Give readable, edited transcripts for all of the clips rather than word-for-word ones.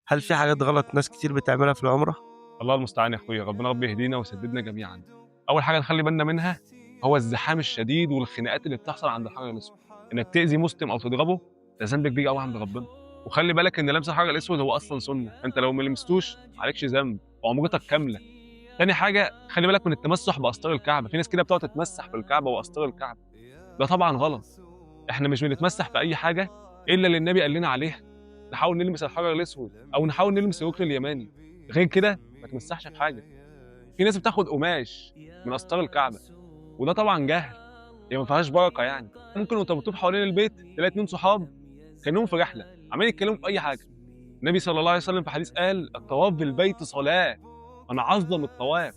هل في حاجات غلط ناس كتير بتعملها في العُمرة؟ الله المستعان يا أخويا، ربنا رب يهدينا ويسددنا جميعًا. أول حاجة نخلّي بالنا منها هو الزحام الشديد والخناقات اللي بتحصل عند الحجر الأسود، إنك تأذي مسلم أو تضربه ده ذنب كبير أوي عند ربنا، وخلّي بالك إن لمس الحجر الأسود هو أصلًا سُنّة، فأنت لو ما لمستوش ما عليكش ذنب وعمرتك كاملة. تاني حاجة خلّي بالك من التمسّح بأستار الكعبة، في ناس كده بتقعد تتمسّح في الكعبة وأستار الكعبة، ده طبعًا غلط، إحنا مش بنتمسّح في أي حاجة إلا اللي النبي قال لنا عليها، نحاول نلمس الحجر الأسود أو نحاول نلمس الركن اليماني، غير كده ما تتمسّحش في حاجة. في ناس بتاخد قماش من أستار الكعبة، وده طبعًا جهل، هي ما فيهاش بركة يعني، ممكن وأنت بتطوف حوالين البيت تلاقي 2 صحاب كأنهم في رحلة، عمالين يتكلموا في أي حاجة، النبي صلى الله عليه وسلم في حديث قال: "الطواف بالبيت صلاة." أنا أعظّم الطواف،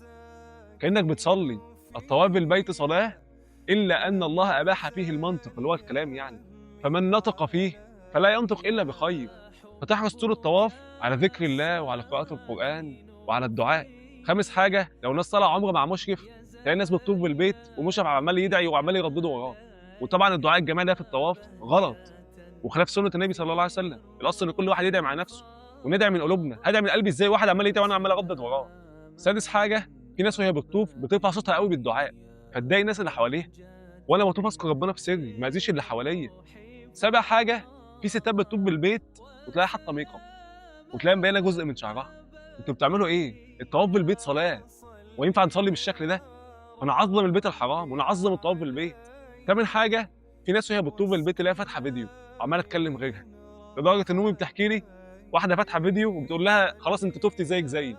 كأنك بتصلي، الطواف بالبيت صلاة إلا أن الله أباح فيه المنطق اللي هو الكلام يعني، فمن نطق فيه فلا ينطق إلا بخير، فتحرص طول الطواف على ذكر الله وعلى قراءة القرآن وعلى الدعاء. خامس حاجة لو ناس طالعة عُمرة مع مشرف تلاقي الناس بتطوف بالبيت ومشرف عمّال يدعي وعمّال يرددوا وراه، وطبعًا الدعاء الجماعي ده في الطواف غلط وخلاف سنة النبي صلى الله عليه وسلم، الأصل إن كل واحد يدعي مع نفسه وندعي من قلوبنا، هادعي من قلبي إزاي واحد عمّال يدعي وأنا عمّال أردد وراه. سادس حاجة في ناس وهي بتطوف بترفع صوتها أوي بالدعاء، فتضايق الناس اللي حواليها، وأنا باطوف أذكر ربنا في سري ما أذيش اللي حواليّا. سابع حاجة في ستات بتطوف بالبيت وتلاقيها حاطة ميك اب وتلاقيها مبينة جزء من شعرها، أنتم بتعملوا إيه؟ الطواف بالبيت صلاة، وينفع نصلي بالشكل ده؟ فنعظّم البيت الحرام ونعظّم الطواف بالبيت. تامن حاجة في ناس وهي بتطوف بالبيت تلاقيها فاتحة فيديو وعمّالة تكلم غيرها، لدرجة إن أمي بتحكي لي واحدة فاتحة فيديو وبتقول لها خلاص أنتِ طُفتِ زيِّك زيي،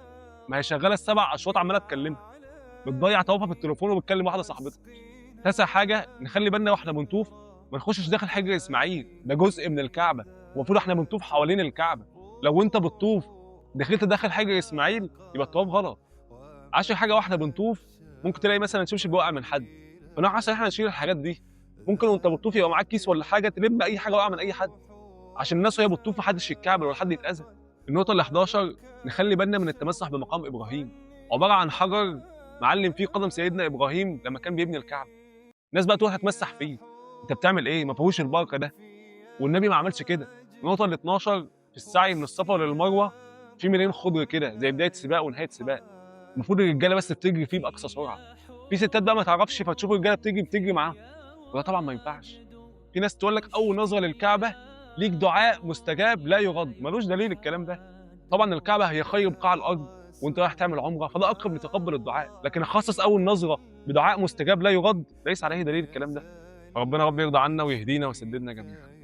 ما هي شغّالة ال7 أشواط عمّالة تكلمها، بتضيّع طوافها في التليفون وبتكلم واحدة صاحبتها. تاسع حاجة نخلّي بالنا وإحنا بنطوف ما نخشش داخل حجر إسماعيل، ده جزء من الكعبة، المفروض إحنا بنطوف حوالين الكعبة، لو أنت بتطوف دخلت داخل حجر إسماعيل يبقى الطواف غلط. عاشر حاجة واحنا بنطوف ممكن تلاقي مثلًا شبشب وقع من حد، فنحرص إن إحنا نشيل الحاجات دي، ممكن وأنت بتطوف يبقى معاك كيس والّا حاجة تلم أي حاجة واقعة من أي حد، عشان الناس وهي بتطوف ما حدش يتكعبل ولا حد يتأذى. النقطة ال11 نخلّي بالنا من التمسح بمقام إبراهيم، عبارة عن حجر معلّم فيه قدم سيدنا إبراهيم لمّا كان بيبني الكعبة. الناس بقى تروح تتمسح فيه، أنت بتعمل إيه؟ ما فيهوش البركة ده، والنبي ما عملش كده. النقطة ال12 في السعي من الصفا للمروة في ميلين خضر كده زي بداية سباق ونهاية سباق، المفروض الرجالة بس بتجري فيه بأقصى سرعة، في ستات بقى ما تعرفش فتشوف الرجالة بتجري معاهم، وده طبعًا ما ينفعش. في ناس تقول لك أول نظرة للكعبة ليك دعاء مستجاب لا يُرَد، ما لوش دليل الكلام ده. طبعًا الكعبة هي خير بقاع الأرض وأنت رايح تعمل عمرة، فده أقرب لتقبُّل الدعاء، لكن أخصّص أول نظرة بدعاء مستجاب لا يُرَد ليس عليه دليل الكلام ده. فربنا يا رب يرضى عنا ويهدينا ويسددنا جميعًا.